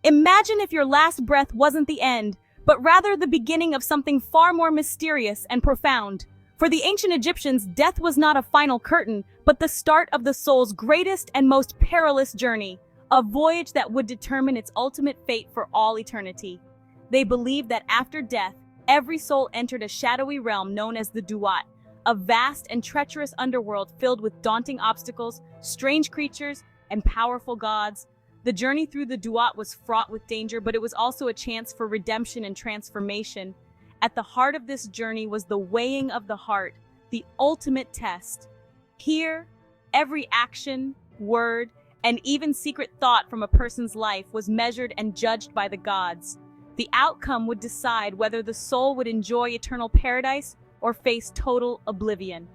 Imagine if your last breath wasn't the end, but rather the beginning of something far more mysterious and profound. For the ancient Egyptians, death was not a final curtain, but the start of the soul's greatest and most perilous journey, a voyage that would determine its ultimate fate for all eternity. They believed that after death, every soul entered a shadowy realm known as the Duat, a vast and treacherous underworld filled with daunting obstacles, strange creatures, and powerful gods. The journey through the Duat was fraught with danger, but it was also a chance for redemption and transformation. At the heart of this journey was the weighing of the heart, the ultimate test. Here, every action, word, and even secret thought from a person's life was measured and judged by the gods. The outcome would decide whether the soul would enjoy eternal paradise or face total oblivion.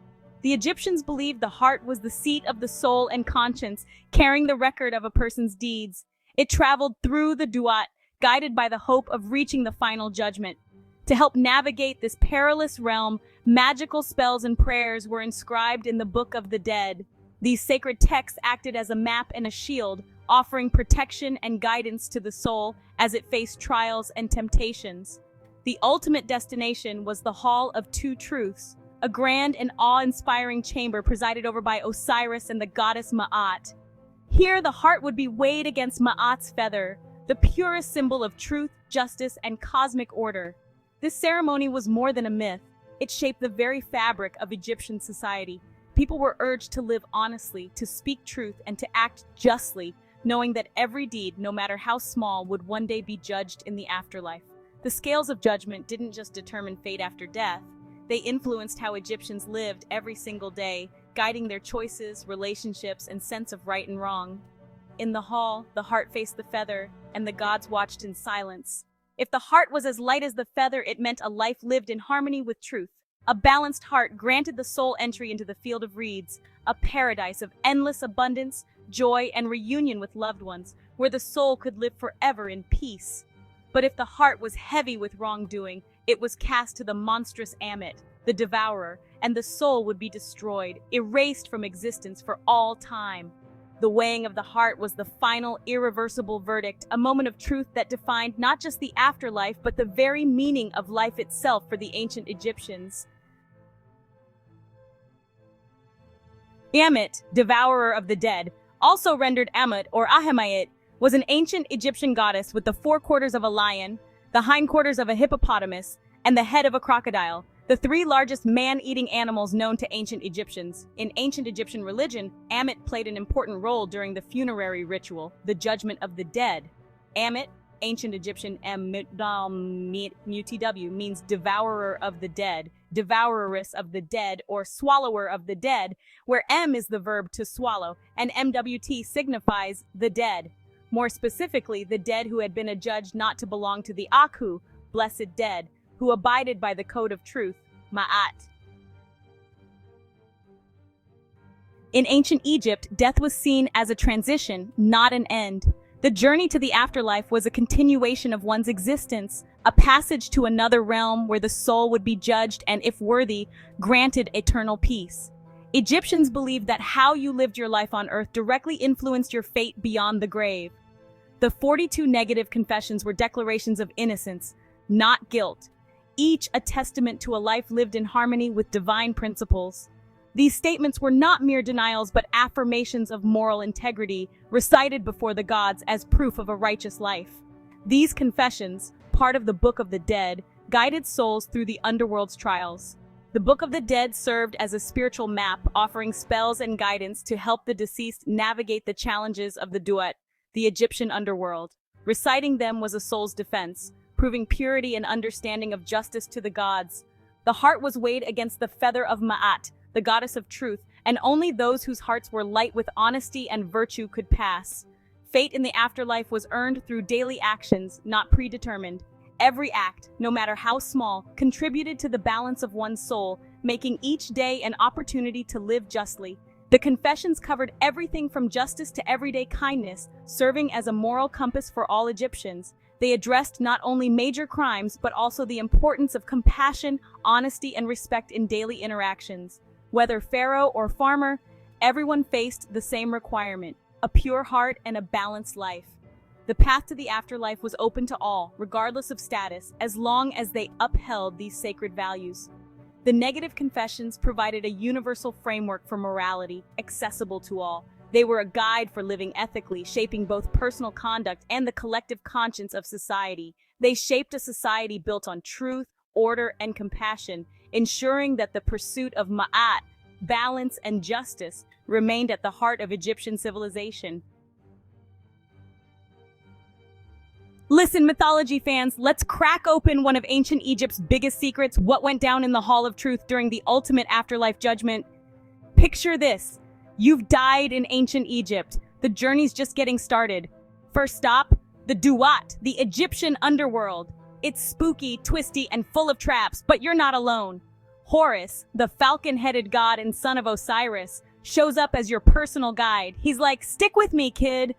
The Egyptians believed the heart was the seat of the soul and conscience, carrying the record of a person's deeds. It traveled through the Duat, guided by the hope of reaching the final judgment. To help navigate this perilous realm, magical spells and prayers were inscribed in the Book of the Dead. These sacred texts acted as a map and a shield, offering protection and guidance to the soul as it faced trials and temptations. The ultimate destination was the Hall of Two Truths, a grand and awe-inspiring chamber presided over by Osiris and the goddess Maat. Here, the heart would be weighed against Maat's feather, the purest symbol of truth, justice, and cosmic order. This ceremony was more than a myth. It shaped the very fabric of Egyptian society. People were urged to live honestly, to speak truth, and to act justly, knowing that every deed, no matter how small, would one day be judged in the afterlife. The scales of judgment didn't just determine fate after death. They influenced how Egyptians lived every single day, guiding their choices, relationships, and sense of right and wrong. In the hall, the heart faced the feather, and the gods watched in silence. If the heart was as light as the feather, it meant a life lived in harmony with truth. A balanced heart granted the soul entry into the field of reeds, a paradise of endless abundance, joy, and reunion with loved ones, where the soul could live forever in peace. But if the heart was heavy with wrongdoing, it was cast to the Monstrous Ammit, the devourer, and the soul would be destroyed, erased from existence for all time. The weighing of the heart was the final, irreversible verdict, a moment of truth that defined not just the afterlife, but the very meaning of life itself for the ancient Egyptians. Ammit, devourer of the dead, also rendered Ammut or Ahemayit, was an ancient Egyptian goddess with the forequarters of a lion, the hindquarters of a hippopotamus, and the head of a crocodile, the three largest man-eating animals known to ancient Egyptians. In ancient Egyptian religion, Ammit played an important role during the funerary ritual, the judgment of the dead. Ammit, ancient Egyptian mutw, means devourer of the dead, devouress of the dead, or swallower of the dead, where M is the verb to swallow, and MWT signifies the dead. More specifically, the dead who had been adjudged not to belong to the Aku, blessed dead, who abided by the code of truth, Ma'at. In ancient Egypt, death was seen as a transition, not an end. The journey to the afterlife was a continuation of one's existence, a passage to another realm where the soul would be judged and, if worthy, granted eternal peace. Egyptians believed that how you lived your life on earth directly influenced your fate beyond the grave. The 42 negative confessions were declarations of innocence, not guilt, each a testament to a life lived in harmony with divine principles. These statements were not mere denials but affirmations of moral integrity, recited before the gods as proof of a righteous life. These confessions, part of the Book of the Dead, guided souls through the underworld's trials. The Book of the Dead served as a spiritual map, offering spells and guidance to help the deceased navigate the challenges of the Duat, the Egyptian underworld. Reciting them was a soul's defense, proving purity and understanding of justice to the gods. The heart was weighed against the feather of Ma'at, the goddess of truth, and only those whose hearts were light with honesty and virtue could pass. Fate in the afterlife was earned through daily actions, not predetermined. Every act, no matter how small, contributed to the balance of one's soul, making each day an opportunity to live justly. The confessions covered everything from justice to everyday kindness, serving as a moral compass for all Egyptians. They addressed not only major crimes, but also the importance of compassion, honesty, and respect in daily interactions. Whether pharaoh or farmer, everyone faced the same requirement: a pure heart and a balanced life. The path to the afterlife was open to all, regardless of status, as long as they upheld these sacred values. The negative confessions provided a universal framework for morality, accessible to all. They were a guide for living ethically, shaping both personal conduct and the collective conscience of society. They shaped a society built on truth, order, and compassion, ensuring that the pursuit of Ma'at, balance, and justice remained at the heart of Egyptian civilization. Listen, mythology fans, let's crack open one of ancient Egypt's biggest secrets, what went down in the Hall of Truth during the ultimate afterlife judgment. Picture this. You've died in ancient Egypt. The journey's just getting started. First stop, the Duat, the Egyptian underworld. It's spooky, twisty, and full of traps, but you're not alone. Horus, the falcon-headed god and son of Osiris, shows up as your personal guide. He's like, "Stick with me, kid."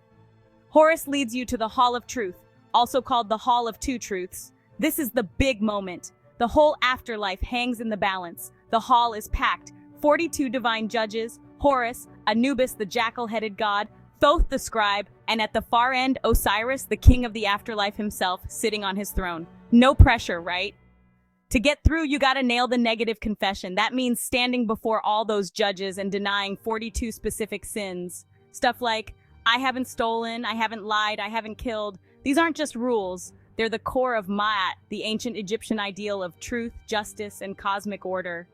Horus leads you to the Hall of Truth, also called the Hall of Two Truths. This is the big moment. The whole afterlife hangs in the balance. The hall is packed. 42 divine judges, Horus, Anubis, the jackal-headed god, Thoth the scribe, and at the far end, Osiris, the king of the afterlife himself, sitting on his throne. No pressure, right? To get through, you gotta nail the negative confession. That means standing before all those judges and denying 42 specific sins. Stuff like, I haven't stolen, I haven't lied, I haven't killed. These aren't just rules. They're the core of Ma'at, the ancient Egyptian ideal of truth, justice, and cosmic order.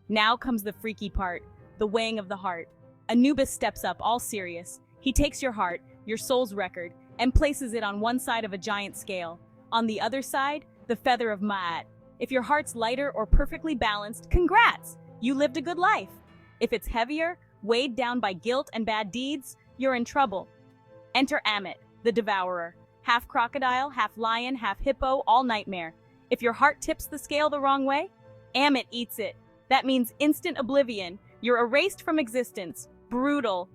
Now comes the freaky part, the weighing of the heart. Anubis steps up, all serious. He takes your heart, your soul's record, and places it on one side of a giant scale. On the other side, the feather of Ma'at. If your heart's lighter or perfectly balanced, congrats! You lived a good life. If it's heavier, weighed down by guilt and bad deeds, you're in trouble. Enter Ammit, the devourer. Half crocodile, half lion, half hippo, all nightmare. If your heart tips the scale the wrong way, Ammit eats it. That means instant oblivion. You're erased from existence. Brutal.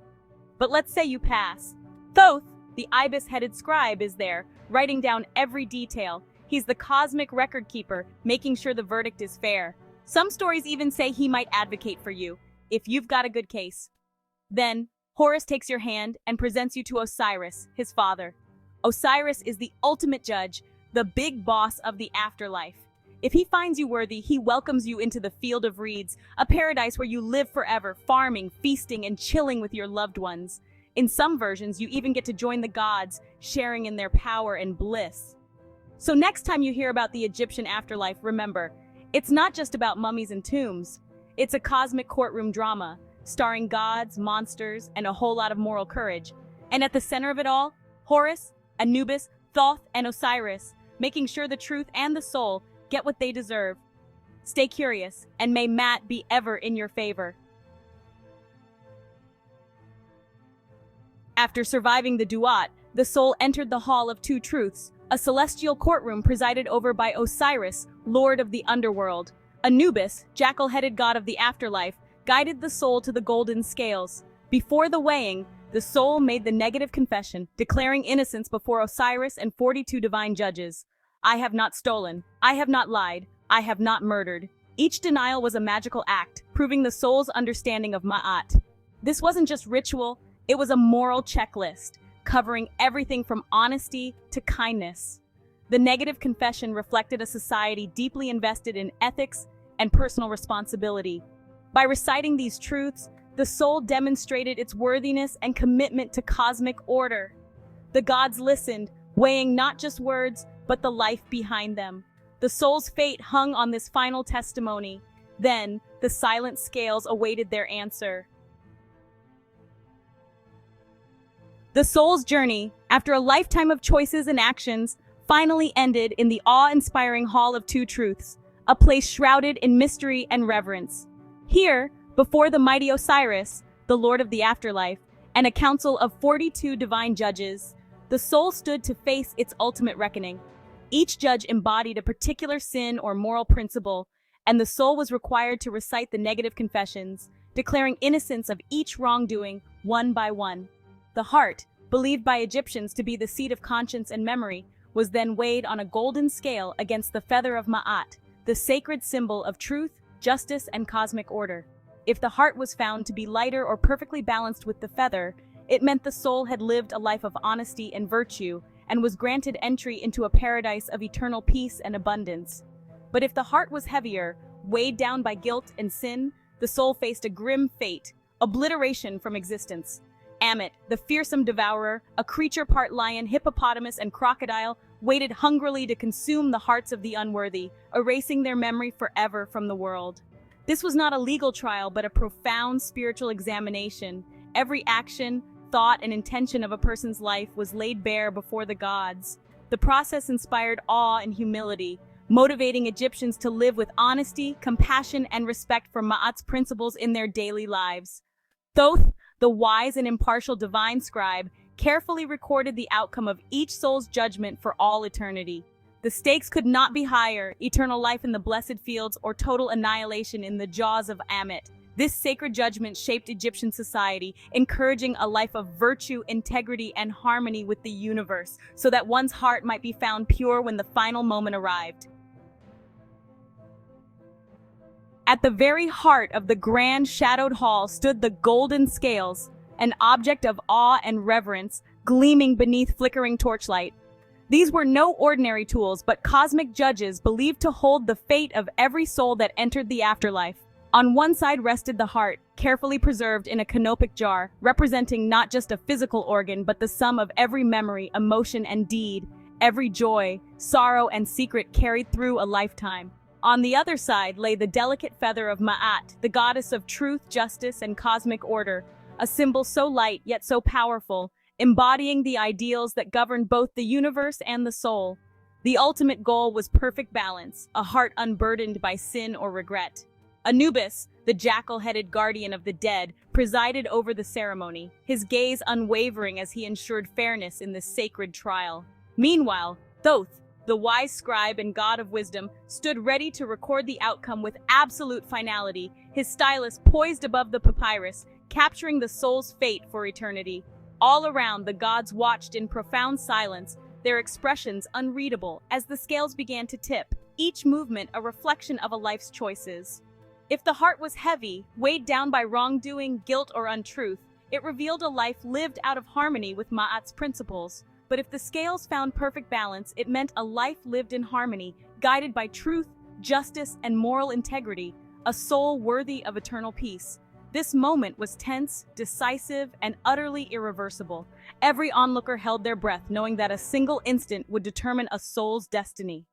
But let's say you pass. Thoth, the ibis-headed scribe, is there, writing down every detail. He's the cosmic record keeper, making sure the verdict is fair. Some stories even say he might advocate for you, if you've got a good case. Then, Horus takes your hand and presents you to Osiris, his father. Osiris is the ultimate judge, the big boss of the afterlife. If he finds you worthy, he welcomes you into the field of reeds, a paradise where you live forever, farming, feasting, and chilling with your loved ones. In some versions, you even get to join the gods, sharing in their power and bliss. So next time you hear about the Egyptian afterlife, remember, it's not just about mummies and tombs. It's a cosmic courtroom drama, starring gods, monsters, and a whole lot of moral courage. And at the center of it all, Horus, Anubis, Thoth, and Osiris, making sure the truth and the soul get what they deserve. Stay curious, and may Maat be ever in your favor. After surviving the Duat, the soul entered the Hall of Two Truths, a celestial courtroom presided over by Osiris, Lord of the Underworld. Anubis, jackal-headed god of the afterlife, guided the soul to the golden scales. Before the weighing, the soul made the negative confession, declaring innocence before Osiris and 42 divine judges. I have not stolen, I have not lied, I have not murdered. Each denial was a magical act, proving the soul's understanding of Ma'at. This wasn't just ritual, it was a moral checklist, covering everything from honesty to kindness. The negative confession reflected a society deeply invested in ethics and personal responsibility. By reciting these truths, the soul demonstrated its worthiness and commitment to cosmic order. The gods listened, weighing not just words, but the life behind them. The soul's fate hung on this final testimony. Then, the silent scales awaited their answer. The soul's journey, after a lifetime of choices and actions, finally ended in the awe-inspiring Hall of Two Truths, a place shrouded in mystery and reverence. Here, before the mighty Osiris, the Lord of the Afterlife, and a council of 42 divine judges, the soul stood to face its ultimate reckoning. Each judge embodied a particular sin or moral principle, and the soul was required to recite the negative confessions, declaring innocence of each wrongdoing one by one. The heart, believed by Egyptians to be the seat of conscience and memory, was then weighed on a golden scale against the feather of Ma'at, the sacred symbol of truth, justice, and cosmic order. If the heart was found to be lighter or perfectly balanced with the feather, it meant the soul had lived a life of honesty and virtue, and was granted entry into a paradise of eternal peace and abundance. But if the heart was heavier, weighed down by guilt and sin, the soul faced a grim fate, obliteration from existence. Ammit, the fearsome devourer, a creature part lion, hippopotamus, and crocodile, waited hungrily to consume the hearts of the unworthy, erasing their memory forever from the world. This was not a legal trial, but a profound spiritual examination. Every action, thought, and intention of a person's life was laid bare before the gods. The process inspired awe and humility, motivating Egyptians to live with honesty, compassion, and respect for Maat's principles in their daily lives. Thoth, the wise and impartial divine scribe, carefully recorded the outcome of each soul's judgment for all eternity. The stakes could not be higher: eternal life in the blessed fields or total annihilation in the jaws of Ammit. This sacred judgment shaped Egyptian society, encouraging a life of virtue, integrity, and harmony with the universe, so that one's heart might be found pure when the final moment arrived. At the very heart of the grand shadowed hall stood the golden scales, an object of awe and reverence, gleaming beneath flickering torchlight. These were no ordinary tools, but cosmic judges believed to hold the fate of every soul that entered the afterlife. On one side rested the heart, carefully preserved in a canopic jar, representing not just a physical organ, but the sum of every memory, emotion, and deed, every joy, sorrow, and secret carried through a lifetime. On the other side lay the delicate feather of Maat, the goddess of truth, justice, and cosmic order, a symbol so light yet so powerful, embodying the ideals that govern both the universe and the soul. The ultimate goal was perfect balance, a heart unburdened by sin or regret. Anubis, the jackal-headed guardian of the dead, presided over the ceremony, his gaze unwavering as he ensured fairness in this sacred trial. Meanwhile, Thoth, the wise scribe and god of wisdom, stood ready to record the outcome with absolute finality, his stylus poised above the papyrus, capturing the soul's fate for eternity. All around, the gods watched in profound silence, their expressions unreadable as the scales began to tip, each movement a reflection of a life's choices. If the heart was heavy, weighed down by wrongdoing, guilt, or untruth, it revealed a life lived out of harmony with Maat's principles. But if the scales found perfect balance, it meant a life lived in harmony, guided by truth, justice, and moral integrity, a soul worthy of eternal peace. This moment was tense, decisive, and utterly irreversible. Every onlooker held their breath, knowing that a single instant would determine a soul's destiny.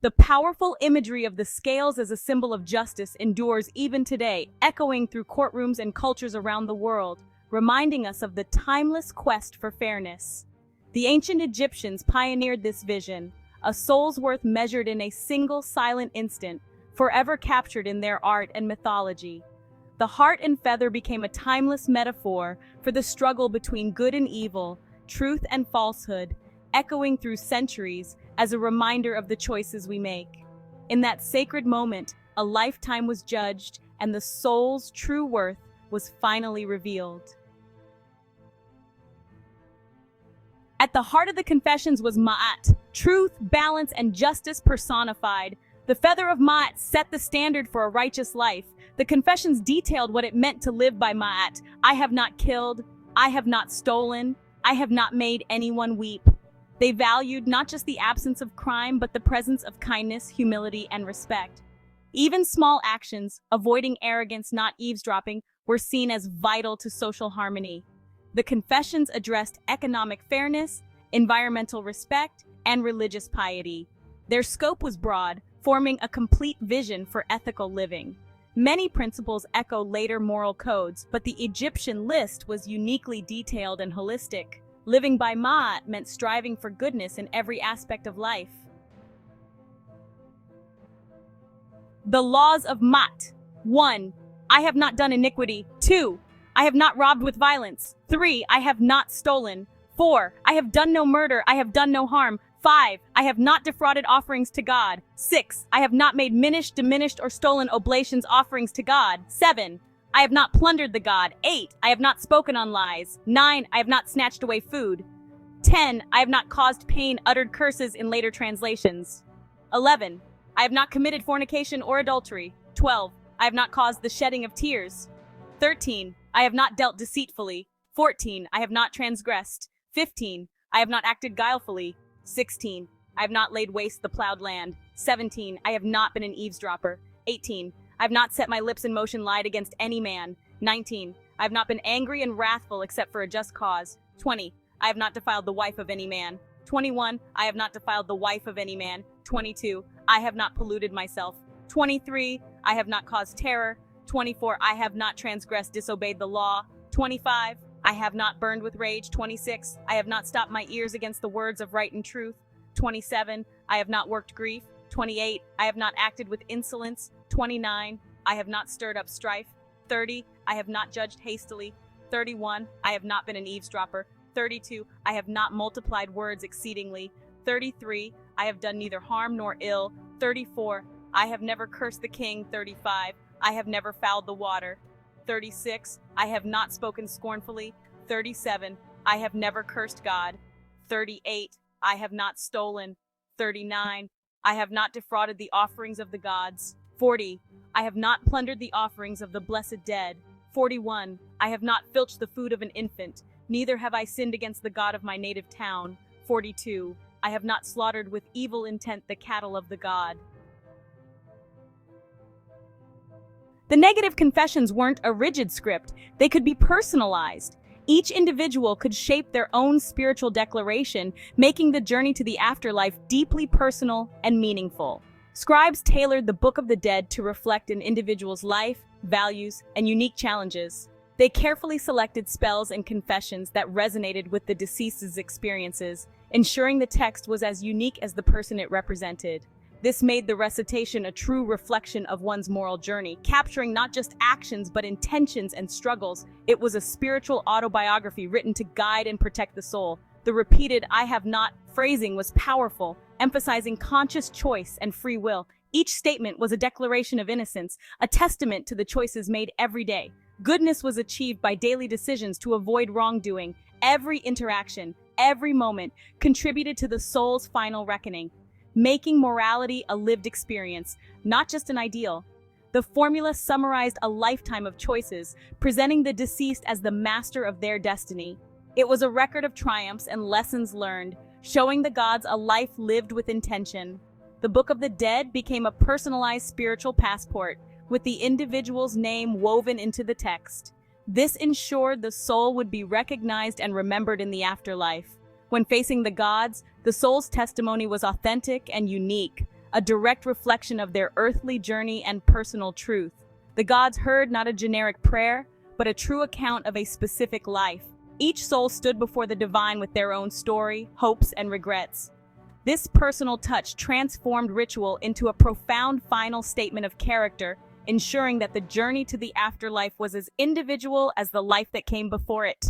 The powerful imagery of the scales as a symbol of justice endures even today, echoing through courtrooms and cultures around the world, reminding us of the timeless quest for fairness. The ancient Egyptians pioneered this vision, a soul's worth measured in a single silent instant, forever captured in their art and mythology. The heart and feather became a timeless metaphor for the struggle between good and evil, truth and falsehood, echoing through centuries as a reminder of the choices we make. In that sacred moment, a lifetime was judged, and the soul's true worth was finally revealed. At the heart of the confessions was Maat, truth, balance, and justice personified. The feather of Maat set the standard for a righteous life. The confessions detailed what it meant to live by Maat. I have not killed, I have not stolen, I have not made anyone weep. They valued not just the absence of crime, but the presence of kindness, humility, and respect. Even small actions, avoiding arrogance, not eavesdropping, were seen as vital to social harmony. The confessions addressed economic fairness, environmental respect, and religious piety. Their scope was broad, forming a complete vision for ethical living. Many principles echo later moral codes, but the Egyptian list was uniquely detailed and holistic. Living by Maat meant striving for goodness in every aspect of life. The Laws of Maat. 1. I have not done iniquity. 2. I have not robbed with violence. 3. I have not stolen. 4. I have done no murder. I have done no harm. 5. I have not defrauded offerings to God. 6. I have not made diminished, or stolen oblations offerings to God. 7. I have not plundered the god. 8. I have not spoken on lies. 9. I have not snatched away food. 10. I have not caused pain, uttered curses in later translations. 11. I have not committed fornication or adultery. 12. I have not caused the shedding of tears. 13. I have not dealt deceitfully. 14. I have not transgressed. 15. I have not acted guilefully. 16. I have not laid waste the plowed land. 17. I have not been an eavesdropper. 18. I have not set my lips in motion lied against any man. 19. I have not been angry and wrathful except for a just cause. 20. I have not defiled the wife of any man. 21. I have not defiled the wife of any man. 22. I have not polluted myself. 23. I have not caused terror. 24. I have not transgressed, disobeyed the law. 25. I have not burned with rage. 26. I have not stopped my ears against the words of right and truth. 27. I have not worked grief. 28. I have not acted with insolence. 29. I have not stirred up strife. 30. I have not judged hastily. 31. I have not been an eavesdropper. 32. I have not multiplied words exceedingly. 33. I have done neither harm nor ill. 34. I have never cursed the king. 35. I have never fouled the water. 36. I have not spoken scornfully. 37. I have never cursed God. 38. I have not stolen. 39. I have not defrauded the offerings of the gods. 40. I have not plundered the offerings of the blessed dead. 41. I have not filched the food of an infant. Neither have I sinned against the God of my native town. 42. I have not slaughtered with evil intent the cattle of the God. The negative confessions weren't a rigid script. They could be personalized. Each individual could shape their own spiritual declaration, making the journey to the afterlife deeply personal and meaningful. Scribes tailored the Book of the Dead to reflect an individual's life, values, and unique challenges. They carefully selected spells and confessions that resonated with the deceased's experiences, ensuring the text was as unique as the person it represented. This made the recitation a true reflection of one's moral journey, capturing not just actions but intentions and struggles. It was a spiritual autobiography written to guide and protect the soul. The repeated "I have not" phrasing was powerful, emphasizing conscious choice and free will. Each statement was a declaration of innocence, a testament to the choices made every day. Goodness was achieved by daily decisions to avoid wrongdoing. Every interaction, every moment, contributed to the soul's final reckoning, making morality a lived experience, not just an ideal. The formula summarized a lifetime of choices, presenting the deceased as the master of their destiny. It was a record of triumphs and lessons learned, showing the gods a life lived with intention. The Book of the Dead became a personalized spiritual passport, with the individual's name woven into the text. This ensured the soul would be recognized and remembered in the afterlife. When facing the gods, the soul's testimony was authentic and unique, a direct reflection of their earthly journey and personal truth. The gods heard not a generic prayer, but a true account of a specific life. Each soul stood before the divine with their own story, hopes, and regrets. This personal touch transformed ritual into a profound final statement of character, ensuring that the journey to the afterlife was as individual as the life that came before it.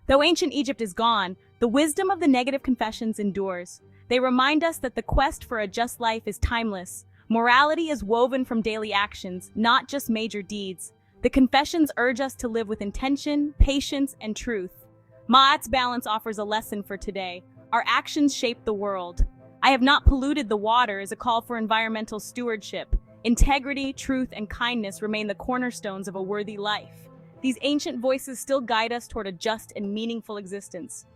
Though ancient Egypt is gone, the wisdom of the negative confessions endures. They remind us that the quest for a just life is timeless. Morality is woven from daily actions, not just major deeds. The confessions urge us to live with intention, patience, and truth. Maat's balance offers a lesson for today. Our actions shape the world. I have not polluted the water is a call for environmental stewardship. Integrity, truth, and kindness remain the cornerstones of a worthy life. These ancient voices still guide us toward a just and meaningful existence.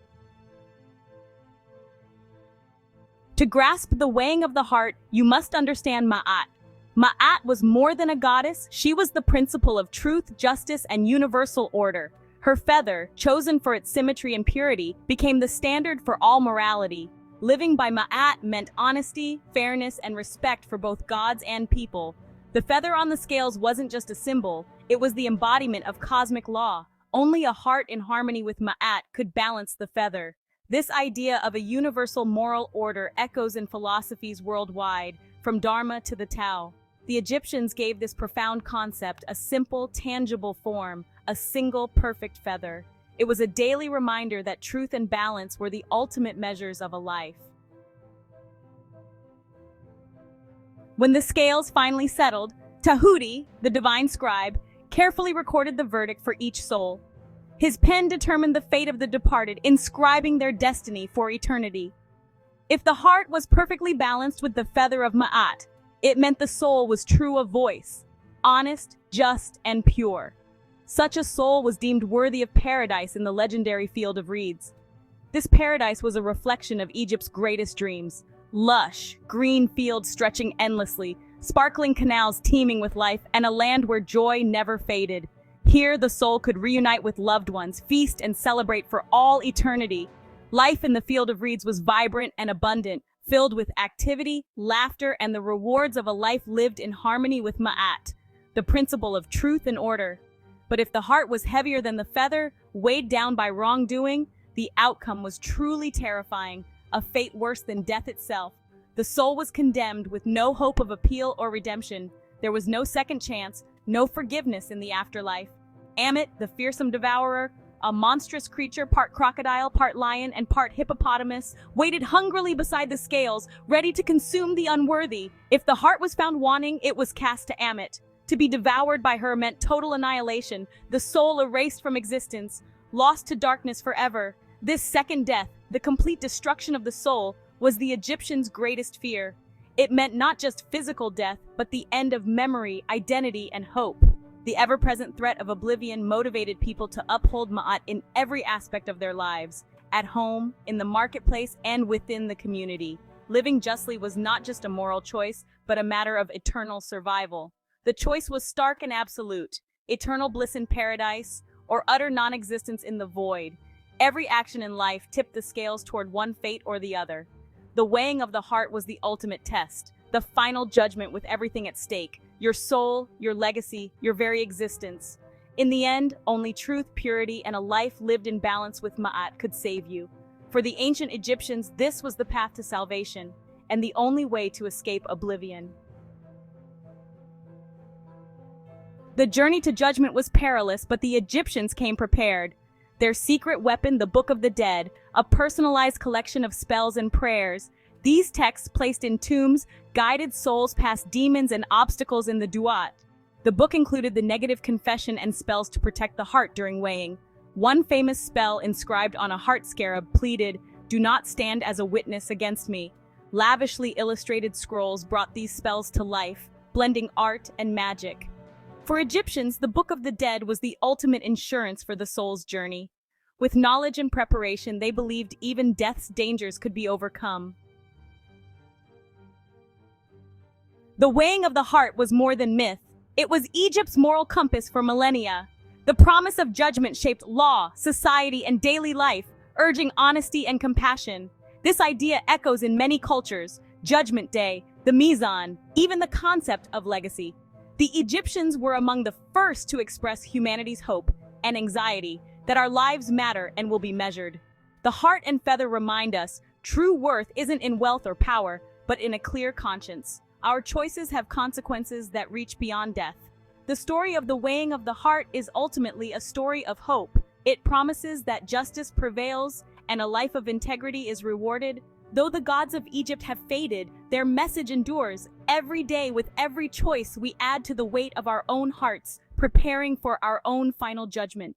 To grasp the weighing of the heart, you must understand Maat. Maat was more than a goddess. She was the principle of truth, justice, and universal order. Her feather, chosen for its symmetry and purity, became the standard for all morality. Living by Maat meant honesty, fairness, and respect for both gods and people. The feather on the scales wasn't just a symbol, it was the embodiment of cosmic law. Only a heart in harmony with Maat could balance the feather. This idea of a universal moral order echoes in philosophies worldwide, from Dharma to the Tao. The Egyptians gave this profound concept a simple, tangible form, a single perfect feather. It was a daily reminder that truth and balance were the ultimate measures of a life. When the scales finally settled, Tahuti, the divine scribe, carefully recorded the verdict for each soul. His pen determined the fate of the departed, inscribing their destiny for eternity. If the heart was perfectly balanced with the feather of Maat, it meant the soul was true of voice, honest, just, and pure. Such a soul was deemed worthy of paradise in the legendary Field of Reeds. This paradise was a reflection of Egypt's greatest dreams. Lush, green fields stretching endlessly, sparkling canals teeming with life, and a land where joy never faded. Here, the soul could reunite with loved ones, feast and celebrate for all eternity. Life in the Field of Reeds was vibrant and abundant, filled with activity, laughter, and the rewards of a life lived in harmony with Ma'at, the principle of truth and order. But if the heart was heavier than the feather, weighed down by wrongdoing, the outcome was truly terrifying, a fate worse than death itself. The soul was condemned with no hope of appeal or redemption. There was no second chance, no forgiveness in the afterlife. Ammit, the fearsome devourer, a monstrous creature, part crocodile, part lion, and part hippopotamus, waited hungrily beside the scales, ready to consume the unworthy. If the heart was found wanting, it was cast to Ammit. To be devoured by her meant total annihilation, the soul erased from existence, lost to darkness forever. This second death, the complete destruction of the soul, was the Egyptians' greatest fear. It meant not just physical death, but the end of memory, identity, and hope. The ever-present threat of oblivion motivated people to uphold Ma'at in every aspect of their lives, at home, in the marketplace, and within the community. Living justly was not just a moral choice, but a matter of eternal survival. The choice was stark and absolute: eternal bliss in paradise, or utter non-existence in the void. Every action in life tipped the scales toward one fate or the other. The weighing of the heart was the ultimate test, the final judgment with everything at stake: your soul, your legacy, your very existence. In the end, only truth, purity, and a life lived in balance with Ma'at could save you. For the ancient Egyptians, this was the path to salvation, and the only way to escape oblivion. The journey to judgment was perilous, but the Egyptians came prepared. Their secret weapon, the Book of the Dead, a personalized collection of spells and prayers. These texts, placed in tombs, guided souls past demons and obstacles in the duat. The book included the negative confession and spells to protect the heart during weighing. One famous spell inscribed on a heart scarab pleaded, "Do not stand as a witness against me." Lavishly illustrated scrolls brought these spells to life, blending art and magic. For Egyptians, the Book of the Dead was the ultimate insurance for the soul's journey. With knowledge and preparation, they believed even death's dangers could be overcome. The weighing of the heart was more than myth. It was Egypt's moral compass for millennia. The promise of judgment shaped law, society, and daily life, urging honesty and compassion. This idea echoes in many cultures: Judgment Day, the Mizan, even the concept of legacy. The Egyptians were among the first to express humanity's hope and anxiety that our lives matter and will be measured. The heart and feather remind us true worth isn't in wealth or power, but in a clear conscience. Our choices have consequences that reach beyond death. The story of the weighing of the heart is ultimately a story of hope. It promises that justice prevails and a life of integrity is rewarded. Though the gods of Egypt have faded, their message endures. Every day, with every choice, we add to the weight of our own hearts, preparing for our own final judgment.